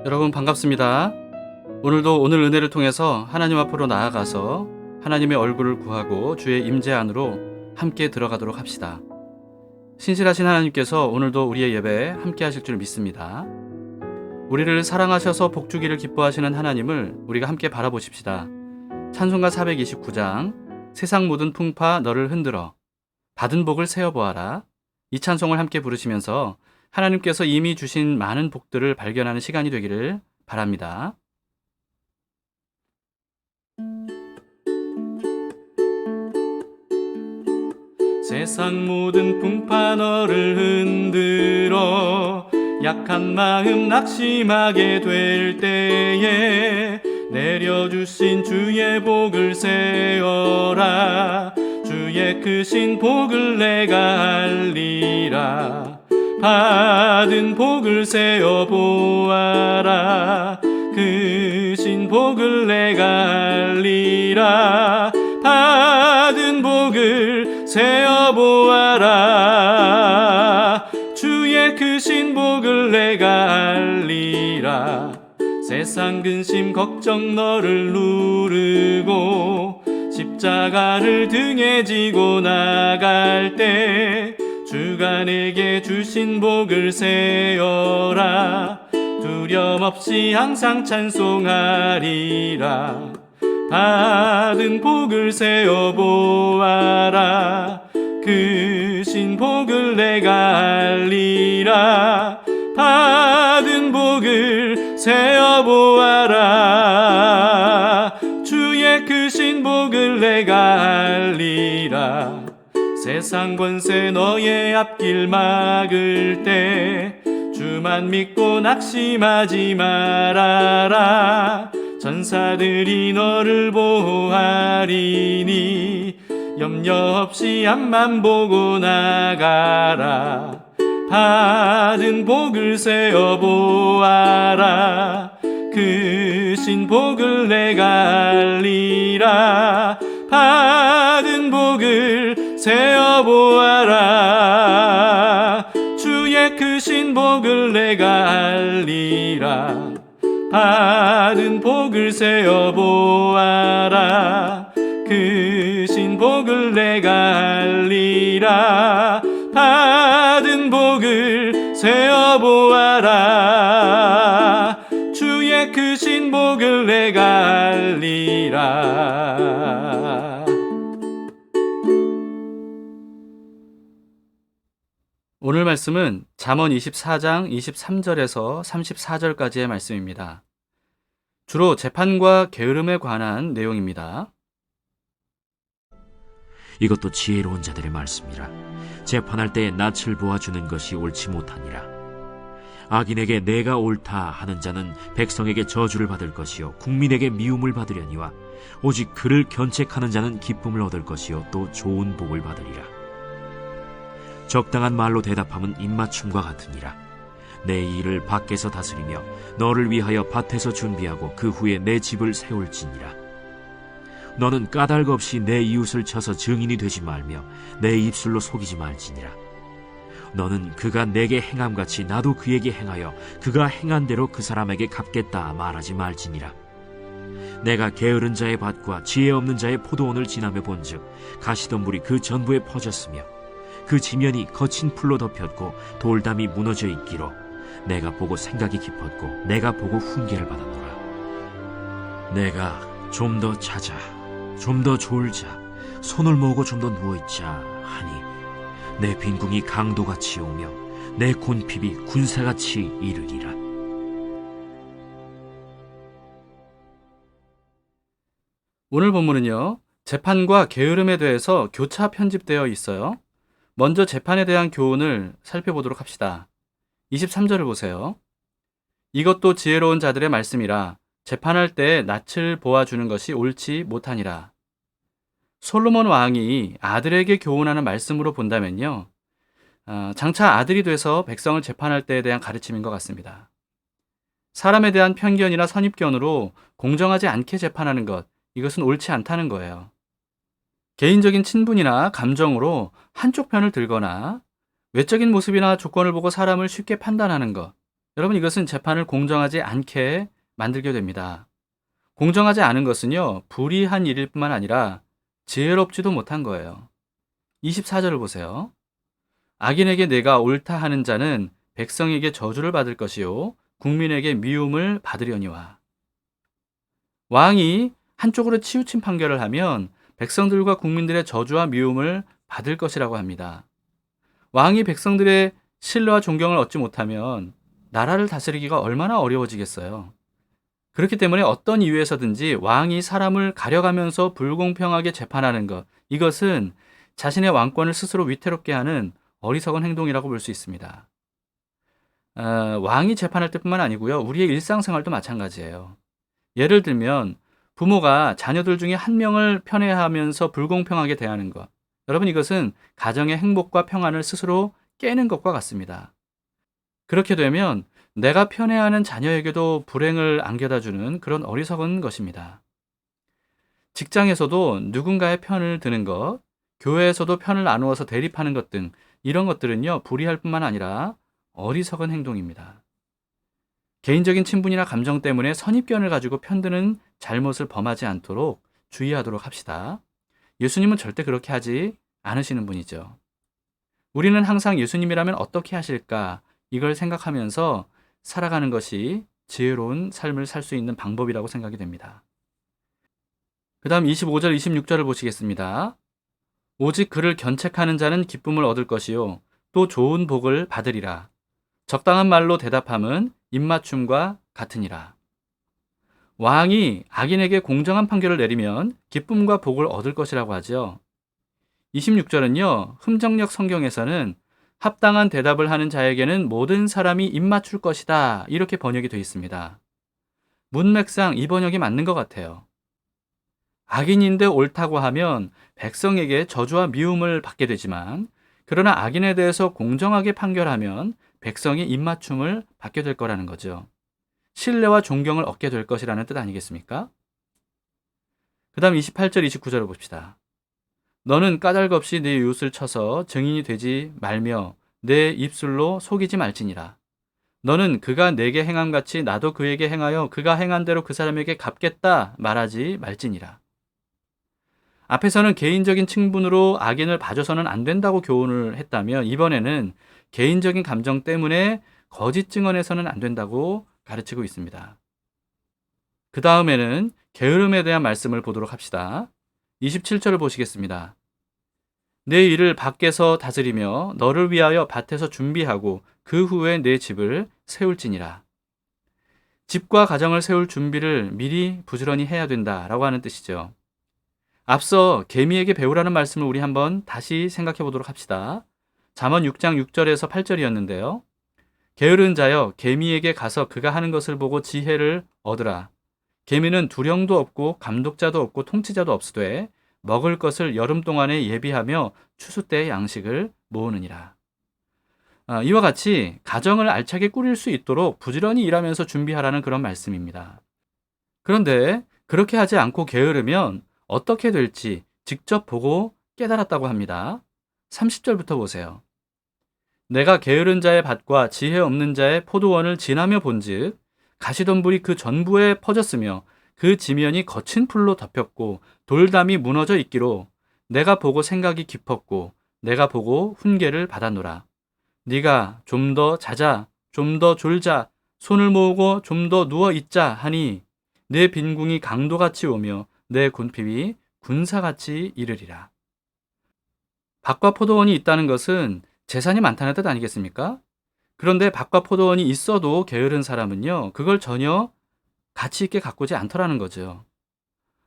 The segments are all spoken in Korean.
여러분 반갑습니다. 오늘도 오늘 은혜를 통해서 하나님 앞으로 나아가서 하나님의 얼굴을 구하고 주의 임재 안으로 함께 들어가도록 합시다. 신실하신 하나님께서 오늘도 우리의 예배에 함께 하실 줄 믿습니다. 우리를 사랑하셔서 복주기를 기뻐하시는 하나님을 우리가 함께 바라보십시다. 찬송가 429장 세상 모든 풍파 너를 흔들어 받은 복을 세어보아라. 이 찬송을 함께 부르시면서 하나님께서 이미 주신 많은 복들을 발견하는 시간이 되기를 바랍니다. 세상 모든 풍파 너를 흔들어 약한 마음 낙심하게 될 때에 내려주신 주의 복을 세어라. 주의 크신 복을 내가 알리라. 받은 복을 세어 보아라. 크신 복을 내가 알리라. 받은 복을 세어 보아라. 주의 크신 복을 내가 알리라. 세상 근심 걱정 너를 누르고 십자가를 등에 지고 나갈 때 주가 내게 주신 복을 세어라. 두려움 없이 항상 찬송하리라. 받은 복을 세어 보아라. 크신 복을 내가 알리라. 받은 복을 세어 보아라. 주의 크신 복을 내가 알리라. 세상 권세 너의 앞길 막을 때 주만 믿고 낙심하지 말아라. 전사들이 너를 보호하리니 염려 없이 앞만 보고 나가라. 받은 복을 세어 보아라. 크신 복을 내가 알리라. 받은 복을 세어 보아라. 주의 크신 복을 내가 알리라. 받은 복을 세어 보아라. 크신 복을 내가 알리라. 받은 복을 세어 보아라. 주의 크신 복을 내가 알리라. 오늘 말씀은 잠언 24장 23절에서 34절까지의 말씀입니다. 주로 재판과 게으름에 관한 내용입니다. 이것도 지혜로운 자들의 말씀이라. 재판할 때에 낯을 보아주는 것이 옳지 못하니라. 악인에게 내가 옳다 하는 자는 백성에게 저주를 받을 것이요 국민에게 미움을 받으려니와 오직 그를 견책하는 자는 기쁨을 얻을 것이요 또 좋은 복을 받으리라. 적당한 말로 대답함은 입맞춤과 같으니라. 내 일을 밖에서 다스리며 너를 위하여 밭에서 준비하고 그 후에 내 집을 세울지니라. 너는 까닭 없이 내 이웃을 쳐서 증인이 되지 말며 내 입술로 속이지 말지니라. 너는 그가 내게 행함같이 나도 그에게 행하여 그가 행한 대로 그 사람에게 갚겠다 말하지 말지니라. 내가 게으른 자의 밭과 지혜 없는 자의 포도원을 지나며 본즉 가시덤불이 그 전부에 퍼졌으며 그 지면이 거친 풀로 덮였고 돌담이 무너져 있기로 내가 보고 생각이 깊었고 내가 보고 훈계를 받았노라. 내가 좀 더 찾아 좀 더 졸자 손을 모으고 좀 더 누워있자 하니 내 빈궁이 강도같이 오며 내 곤핍이 군사같이 이르리라. 오늘 본문은요, 재판과 게으름에 대해서 교차 편집되어 있어요. 먼저 재판에 대한 교훈을 살펴보도록 합시다. 23절을 보세요. 이것도 지혜로운 자들의 말씀이라. 재판할 때 낯을 보아주는 것이 옳지 못하니라. 솔로몬 왕이 아들에게 교훈하는 말씀으로 본다면요, 장차 아들이 돼서 백성을 재판할 때에 대한 가르침인 것 같습니다. 사람에 대한 편견이나 선입견으로 공정하지 않게 재판하는 것, 이것은 옳지 않다는 거예요. 개인적인 친분이나 감정으로 한쪽 편을 들거나 외적인 모습이나 조건을 보고 사람을 쉽게 판단하는 것, 여러분, 이것은 재판을 공정하지 않게 만들게 됩니다. 공정하지 않은 것은요, 불의한 일일 뿐만 아니라 지혜롭지도 못한 거예요. 24절을 보세요. 악인에게 내가 옳다 하는 자는 백성에게 저주를 받을 것이요 국민에게 미움을 받으려니와. 왕이 한쪽으로 치우친 판결을 하면 백성들과 국민들의 저주와 미움을 받을 것이라고 합니다. 왕이 백성들의 신뢰와 존경을 얻지 못하면 나라를 다스리기가 얼마나 어려워지겠어요. 그렇기 때문에 어떤 이유에서든지 왕이 사람을 가려가면서 불공평하게 재판하는 것, 이것은 자신의 왕권을 스스로 위태롭게 하는 어리석은 행동이라고 볼 수 있습니다. 왕이 재판할 때뿐만 아니고요, 우리의 일상생활도 마찬가지예요. 예를 들면 부모가 자녀들 중에 한 명을 편애하면서 불공평하게 대하는 것, 여러분, 이것은 가정의 행복과 평안을 스스로 깨는 것과 같습니다. 그렇게 되면 내가 편애하는 자녀에게도 불행을 안겨다 주는 그런 어리석은 것입니다. 직장에서도 누군가의 편을 드는 것, 교회에서도 편을 나누어서 대립하는 것 등 이런 것들은요, 불의할 뿐만 아니라 어리석은 행동입니다. 개인적인 친분이나 감정 때문에 선입견을 가지고 편드는 잘못을 범하지 않도록 주의하도록 합시다. 예수님은 절대 그렇게 하지 않으시는 분이죠. 우리는 항상 예수님이라면 어떻게 하실까, 이걸 생각하면서 살아가는 것이 지혜로운 삶을 살 수 있는 방법이라고 생각이 됩니다. 그 다음 25절, 26절을 보시겠습니다. 오직 그를 견책하는 자는 기쁨을 얻을 것이요 또 좋은 복을 받으리라. 적당한 말로 대답함은 입맞춤과 같으니라. 왕이 악인에게 공정한 판결을 내리면 기쁨과 복을 얻을 것이라고 하죠. 26절은요, 흠정역 성경에서는 합당한 대답을 하는 자에게는 모든 사람이 입맞출 것이다, 이렇게 번역이 되어 있습니다. 문맥상 이 번역이 맞는 것 같아요. 악인인데 옳다고 하면 백성에게 저주와 미움을 받게 되지만, 그러나 악인에 대해서 공정하게 판결하면 백성이 입맞춤을 받게 될 거라는 거죠. 신뢰와 존경을 얻게 될 것이라는 뜻 아니겠습니까? 그 다음 28절, 29절을 봅시다. 너는 까닭없이 네 이웃을 쳐서 증인이 되지 말며 내 입술로 속이지 말지니라. 너는 그가 내게 행함같이 나도 그에게 행하여 그가 행한 대로 그 사람에게 갚겠다 말하지 말지니라. 앞에서는 개인적인 친분으로 악인을 봐줘서는 안 된다고 교훈을 했다면, 이번에는 개인적인 감정 때문에 거짓 증언해서는 안 된다고 가르치고 있습니다. 그 다음에는 게으름에 대한 말씀을 보도록 합시다. 27절을 보시겠습니다. 내 일을 밖에서 다스리며 너를 위하여 밭에서 준비하고 그 후에 내 집을 세울지니라. 집과 가정을 세울 준비를 미리 부지런히 해야 된다라고 하는 뜻이죠. 앞서 개미에게 배우라는 말씀을 우리 한번 다시 생각해 보도록 합시다. 잠언 6장 6절에서 8절이었는데요. 게으른 자여 개미에게 가서 그가 하는 것을 보고 지혜를 얻으라. 개미는 두령도 없고 감독자도 없고 통치자도 없으되 먹을 것을 여름 동안에 예비하며 추수 때의 양식을 모으느니라. 이와 같이 가정을 알차게 꾸릴 수 있도록 부지런히 일하면서 준비하라는 그런 말씀입니다. 그런데 그렇게 하지 않고 게으르면 어떻게 될지 직접 보고 깨달았다고 합니다. 30절부터 보세요. 내가 게으른 자의 밭과 지혜 없는 자의 포도원을 지나며 본즉 가시덤불이 그 전부에 퍼졌으며 그 지면이 거친 풀로 덮였고 돌담이 무너져 있기로 내가 보고 생각이 깊었고 내가 보고 훈계를 받았노라. 네가 좀 더 자자, 좀 더 졸자, 손을 모으고 좀 더 누워 있자 하니 내 빈궁이 강도같이 오며 내 군핍이 군사같이 이르리라. 밭과 포도원이 있다는 것은 재산이 많다는 뜻 아니겠습니까? 그런데 밭과 포도원이 있어도 게으른 사람은요, 그걸 전혀 가치 있게 가꾸지 않더라는 거죠.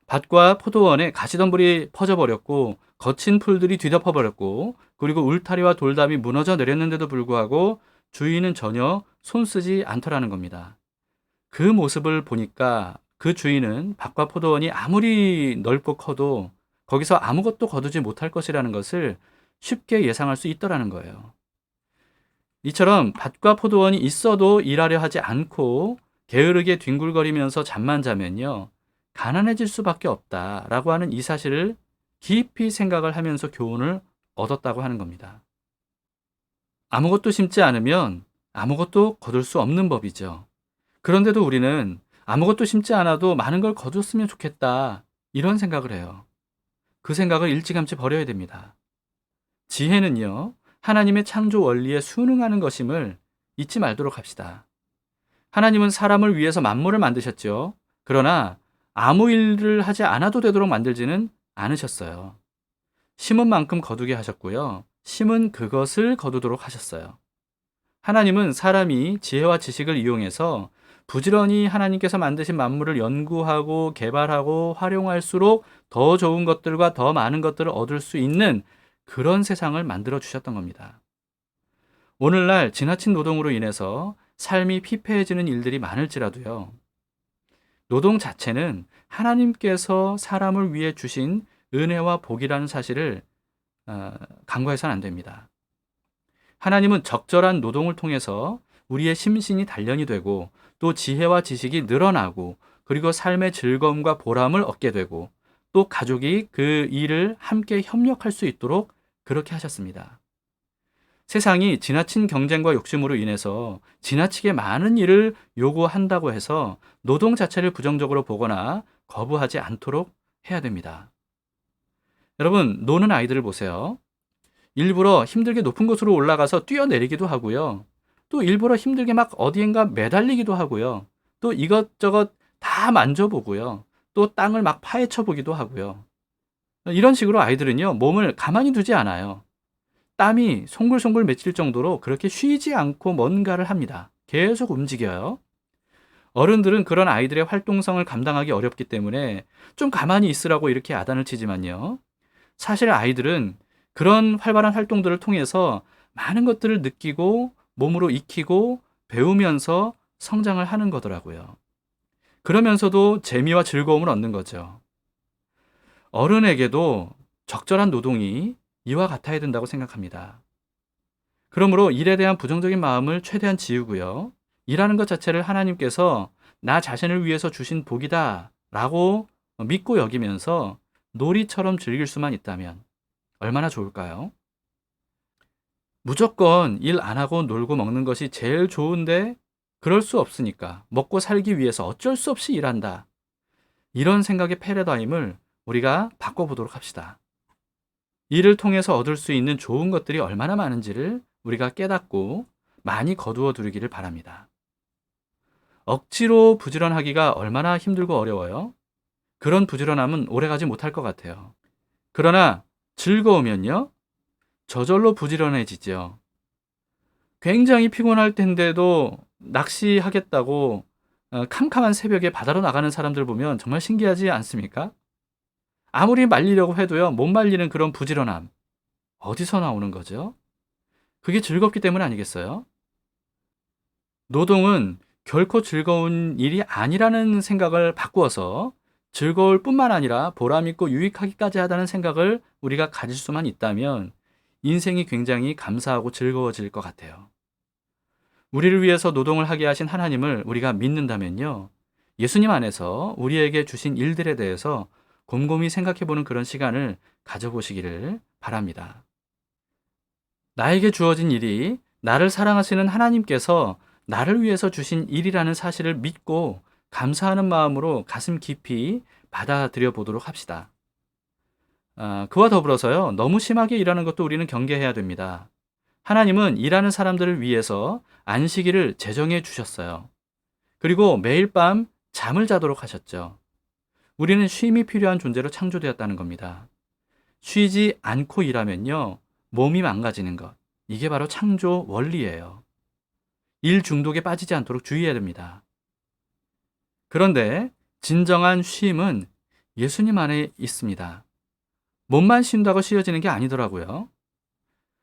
밭과 포도원에 가시덤불이 퍼져버렸고 거친 풀들이 뒤덮어버렸고 그리고 울타리와 돌담이 무너져 내렸는데도 불구하고 주인은 전혀 손쓰지 않더라는 겁니다. 그 모습을 보니까 그 주인은 밭과 포도원이 아무리 넓고 커도 거기서 아무것도 거두지 못할 것이라는 것을 쉽게 예상할 수 있더라는 거예요. 이처럼 밭과 포도원이 있어도 일하려 하지 않고 게으르게 뒹굴거리면서 잠만 자면요, 가난해질 수밖에 없다라고 하는 이 사실을 깊이 생각을 하면서 교훈을 얻었다고 하는 겁니다. 아무것도 심지 않으면 아무것도 거둘 수 없는 법이죠. 그런데도 우리는 아무것도 심지 않아도 많은 걸 거뒀으면 좋겠다, 이런 생각을 해요. 그 생각을 일찌감치 버려야 됩니다. 지혜는요, 하나님의 창조 원리에 순응하는 것임을 잊지 말도록 합시다. 하나님은 사람을 위해서 만물을 만드셨죠. 그러나 아무 일을 하지 않아도 되도록 만들지는 않으셨어요. 심은 만큼 거두게 하셨고요. 심은 그것을 거두도록 하셨어요. 하나님은 사람이 지혜와 지식을 이용해서 부지런히 하나님께서 만드신 만물을 연구하고 개발하고 활용할수록 더 좋은 것들과 더 많은 것들을 얻을 수 있는 그런 세상을 만들어 주셨던 겁니다. 오늘날 지나친 노동으로 인해서 삶이 피폐해지는 일들이 많을지라도요. 노동 자체는 하나님께서 사람을 위해 주신 은혜와 복이라는 사실을 간과해서는 안 됩니다. 하나님은 적절한 노동을 통해서 우리의 심신이 단련이 되고 또 지혜와 지식이 늘어나고 그리고 삶의 즐거움과 보람을 얻게 되고 또 가족이 그 일을 함께 협력할 수 있도록 그렇게 하셨습니다. 세상이 지나친 경쟁과 욕심으로 인해서 지나치게 많은 일을 요구한다고 해서 노동 자체를 부정적으로 보거나 거부하지 않도록 해야 됩니다. 여러분, 노는 아이들을 보세요. 일부러 힘들게 높은 곳으로 올라가서 뛰어내리기도 하고요. 또 일부러 힘들게 막 어디엔가 매달리기도 하고요. 또 이것저것 다 만져보고요. 또 땅을 막 파헤쳐 보기도 하고요. 이런 식으로 아이들은요, 몸을 가만히 두지 않아요. 땀이 송글송글 맺힐 정도로 그렇게 쉬지 않고 뭔가를 합니다. 계속 움직여요. 어른들은 그런 아이들의 활동성을 감당하기 어렵기 때문에 좀 가만히 있으라고 이렇게 야단을 치지만요. 사실 아이들은 그런 활발한 활동들을 통해서 많은 것들을 느끼고 몸으로 익히고 배우면서 성장을 하는 거더라고요. 그러면서도 재미와 즐거움을 얻는 거죠. 어른에게도 적절한 노동이 이와 같아야 된다고 생각합니다. 그러므로 일에 대한 부정적인 마음을 최대한 지우고요. 일하는 것 자체를 하나님께서 나 자신을 위해서 주신 복이다 라고 믿고 여기면서 놀이처럼 즐길 수만 있다면 얼마나 좋을까요? 무조건 일 안 하고 놀고 먹는 것이 제일 좋은데 그럴 수 없으니까 먹고 살기 위해서 어쩔 수 없이 일한다. 이런 생각의 패러다임을 우리가 바꿔보도록 합시다. 일을 통해서 얻을 수 있는 좋은 것들이 얼마나 많은지를 우리가 깨닫고 많이 거두어 두기를 바랍니다. 억지로 부지런하기가 얼마나 힘들고 어려워요. 그런 부지런함은 오래가지 못할 것 같아요. 그러나 즐거우면요, 저절로 부지런해지죠. 굉장히 피곤할 텐데도 낚시하겠다고 캄캄한 새벽에 바다로 나가는 사람들 보면 정말 신기하지 않습니까? 아무리 말리려고 해도요, 못 말리는 그런 부지런함. 어디서 나오는 거죠? 그게 즐겁기 때문 아니겠어요? 노동은 결코 즐거운 일이 아니라는 생각을 바꾸어서 즐거울 뿐만 아니라 보람있고 유익하기까지 하다는 생각을 우리가 가질 수만 있다면 인생이 굉장히 감사하고 즐거워질 것 같아요. 우리를 위해서 노동을 하게 하신 하나님을 우리가 믿는다면요, 예수님 안에서 우리에게 주신 일들에 대해서 곰곰이 생각해보는 그런 시간을 가져보시기를 바랍니다. 나에게 주어진 일이 나를 사랑하시는 하나님께서 나를 위해서 주신 일이라는 사실을 믿고 감사하는 마음으로 가슴 깊이 받아들여 보도록 합시다. 그와 더불어서요, 너무 심하게 일하는 것도 우리는 경계해야 됩니다. 하나님은 일하는 사람들을 위해서 안식일을 제정해 주셨어요. 그리고 매일 밤 잠을 자도록 하셨죠. 우리는 쉼이 필요한 존재로 창조되었다는 겁니다. 쉬지 않고 일하면요, 몸이 망가지는 것. 이게 바로 창조 원리예요. 일 중독에 빠지지 않도록 주의해야 됩니다. 그런데 진정한 쉼은 예수님 안에 있습니다. 몸만 쉰다고 쉬어지는 게 아니더라고요.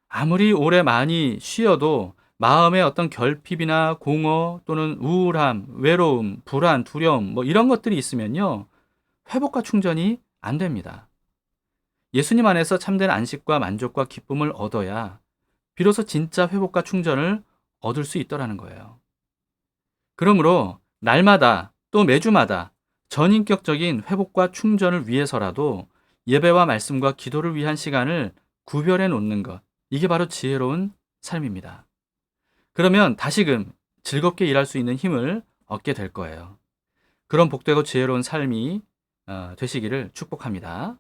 아무리 오래 많이 쉬어도 마음의 어떤 결핍이나 공허 또는 우울함, 외로움, 불안, 두려움 이런 것들이 있으면요, 회복과 충전이 안 됩니다. 예수님 안에서 참된 안식과 만족과 기쁨을 얻어야 비로소 진짜 회복과 충전을 얻을 수 있더라는 거예요. 그러므로 날마다 또 매주마다 전인격적인 회복과 충전을 위해서라도 예배와 말씀과 기도를 위한 시간을 구별해 놓는 것, 이게 바로 지혜로운 삶입니다. 그러면 다시금 즐겁게 일할 수 있는 힘을 얻게 될 거예요. 그런 복되고 지혜로운 삶이 되시기를 축복합니다.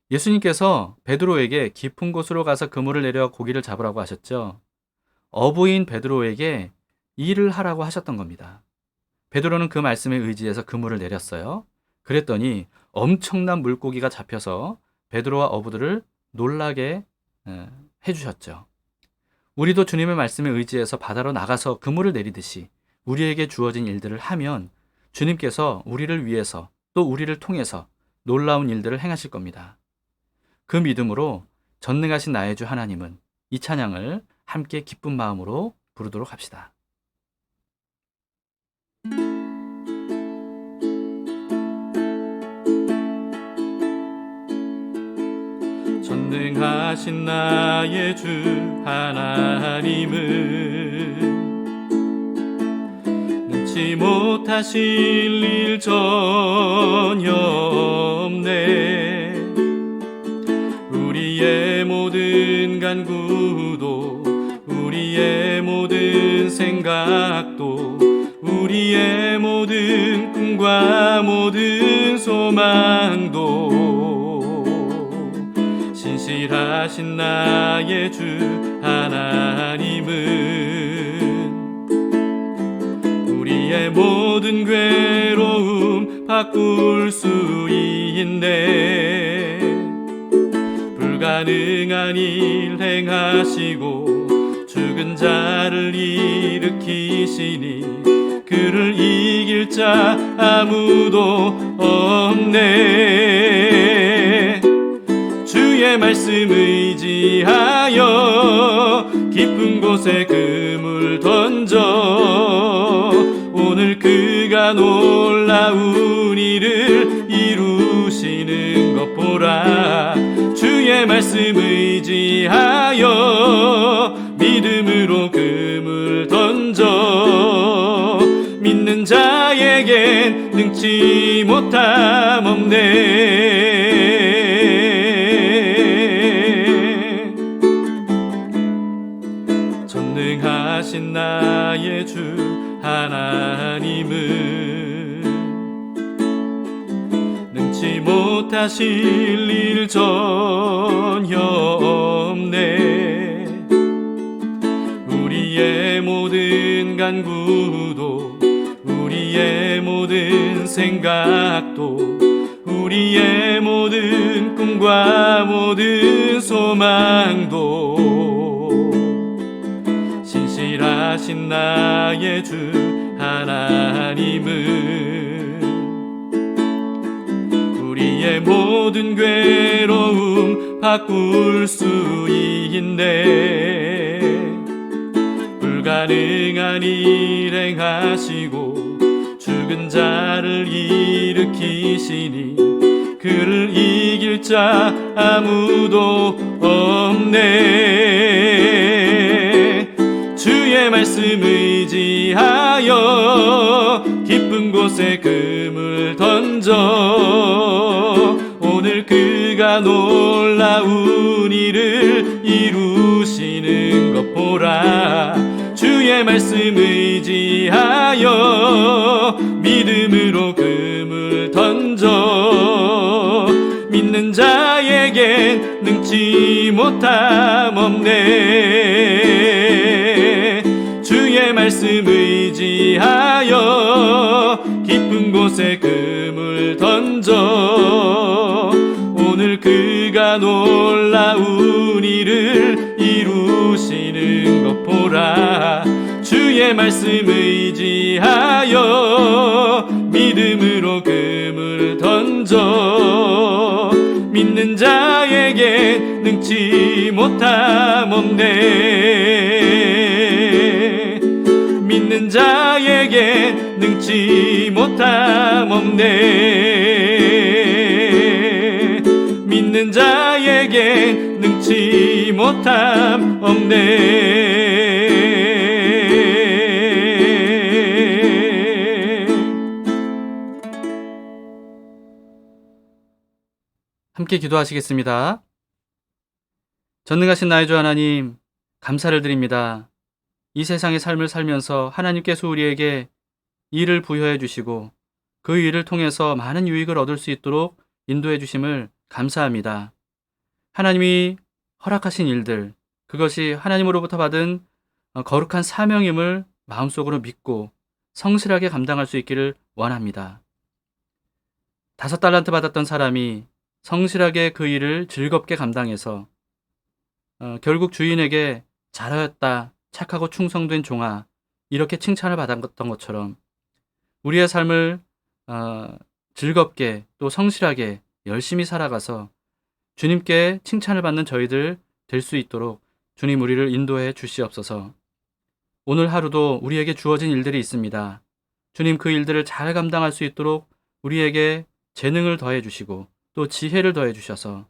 예수님께서 베드로에게 깊은 곳으로 가서 그물을 내려 고기를 잡으라고 하셨죠. 어부인 베드로에게 일을 하라고 하셨던 겁니다. 베드로는 그 말씀에 의지해서 그물을 내렸어요. 그랬더니 엄청난 물고기가 잡혀서 베드로와 어부들을 놀라게 해주셨죠. 우리도 주님의 말씀에 의지해서 바다로 나가서 그물을 내리듯이 우리에게 주어진 일들을 하면 주님께서 우리를 위해서 또 우리를 통해서 놀라운 일들을 행하실 겁니다. 그 믿음으로 전능하신 나의 주 하나님은 이 찬양을 함께 기쁜 마음으로 부르도록 합시다. 전능하신 나의 주 하나님은 능치 못하실 일 전혀 없네. 우리의 모든 간구도 우리의 모든 생각도 우리의 모든 꿈과 모든 소망도 신실하신 나의 주 하나님은 우리의 모든 괴로움 바꿀 수 있네. 불가능한 일 행하시고 죽은 자를 일으키시니 그를 이길 자 아무도 없네. 주의 말씀 의지하여 깊은 곳에 그물 던져 오늘 그가 놀라운 일을 이루시는 것 보라. 주의 말씀 의지하여 믿음으로 그물 던져 믿는 자에겐 능치 못함 없네. 전능하신 나의 주 하나님은 능치 못하실 일 전혀 없네. 우리의 모든 간구도 우리의 모든 생각도 우리의 모든 꿈과 모든 소망도 신실하신 나의 주 하나님은 우리의 모든 괴로움 바꿀 수 있네. 불가능한 일 행하시고 죽은 자를 일으키시니 그를 이길 자 아무도 없네. 주의 말씀 의지하여 깊은 곳에 그물 던져 오늘 그가 놀라운 일을 이루시는 것 보라. 주의 말씀 의지하여 믿음으로 그물 던져 믿는 자에겐 능치 못함 없네. 주의 말씀 의지하여 깊은 곳에 그물 던져 오늘 그가 놀라운 일을 이루시는 것 보라. 주의 말씀 의지하여 믿음으로 그물 던져 믿는 자에게 능치 못함 없네. 믿는 자에게 능치 못함 없네. 믿는 자에게 능치 못함 없네. 함께 기도하시겠습니다. 전능하신 나의 주 하나님, 감사를 드립니다. 이 세상의 삶을 살면서 하나님께서 우리에게 일을 부여해 주시고 그 일을 통해서 많은 유익을 얻을 수 있도록 인도해 주심을 감사합니다. 하나님이 허락하신 일들, 그것이 하나님으로부터 받은 거룩한 사명임을 마음속으로 믿고 성실하게 감당할 수 있기를 원합니다. 5달란트 받았던 사람이 성실하게 그 일을 즐겁게 감당해서 결국 주인에게 잘하였다, 착하고 충성된 종아, 이렇게 칭찬을 받았던 것처럼 우리의 삶을 즐겁게 또 성실하게 열심히 살아가서 주님께 칭찬을 받는 저희들 될 수 있도록 주님 우리를 인도해 주시옵소서. 오늘 하루도 우리에게 주어진 일들이 있습니다. 주님 그 일들을 잘 감당할 수 있도록 우리에게 재능을 더해 주시고 또 지혜를 더해 주셔서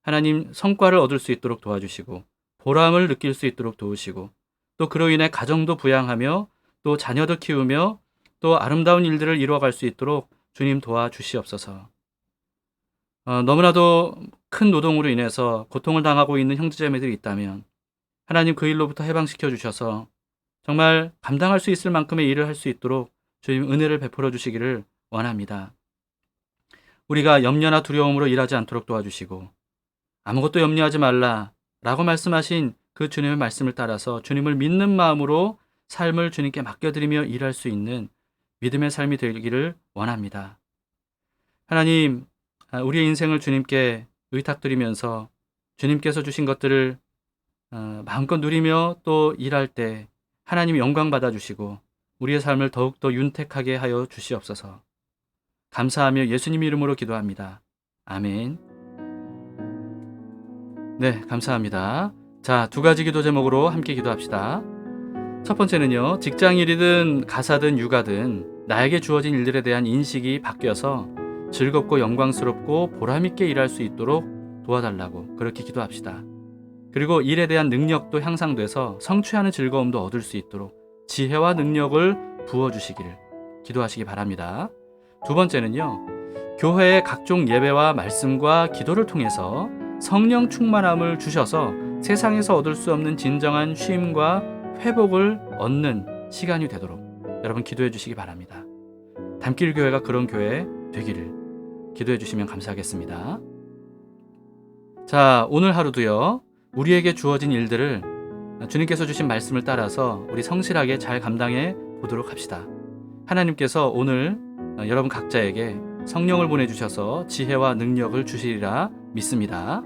하나님 성과를 얻을 수 있도록 도와주시고 보람을 느낄 수 있도록 도우시고 또 그로 인해 가정도 부양하며 또 자녀도 키우며 또 아름다운 일들을 이루어갈 수 있도록 주님 도와주시옵소서. 너무나도 큰 노동으로 인해서 고통을 당하고 있는 형제자매들이 있다면 하나님 그 일로부터 해방시켜 주셔서 정말 감당할 수 있을 만큼의 일을 할 수 있도록 주님 은혜를 베풀어 주시기를 원합니다. 우리가 염려나 두려움으로 일하지 않도록 도와주시고 아무것도 염려하지 말라 라고 말씀하신 그 주님의 말씀을 따라서 주님을 믿는 마음으로 삶을 주님께 맡겨드리며 일할 수 있는 믿음의 삶이 되기를 원합니다. 하나님, 우리의 인생을 주님께 의탁드리면서 주님께서 주신 것들을 마음껏 누리며 또 일할 때 하나님 영광 받아주시고 우리의 삶을 더욱더 윤택하게 하여 주시옵소서. 감사하며 예수님 이름으로 기도합니다. 아멘. 네, 감사합니다. 자, 2가지 기도 제목으로 함께 기도합시다. 첫 번째는요, 직장일이든 가사든 육아든 나에게 주어진 일들에 대한 인식이 바뀌어서 즐겁고 영광스럽고 보람있게 일할 수 있도록 도와달라고 그렇게 기도합시다. 그리고 일에 대한 능력도 향상돼서 성취하는 즐거움도 얻을 수 있도록 지혜와 능력을 부어주시기를 기도하시기 바랍니다. 2번째는요, 교회의 각종 예배와 말씀과 기도를 통해서 성령 충만함을 주셔서 세상에서 얻을 수 없는 진정한 쉼과 회복을 얻는 시간이 되도록 여러분 기도해 주시기 바랍니다. 담길 교회가 그런 교회 되기를 기도해 주시면 감사하겠습니다. 자, 오늘 하루도요, 우리에게 주어진 일들을 주님께서 주신 말씀을 따라서 우리 성실하게 잘 감당해 보도록 합시다. 하나님께서 오늘 여러분 각자에게 성령을 보내주셔서 지혜와 능력을 주시리라 믿습니다.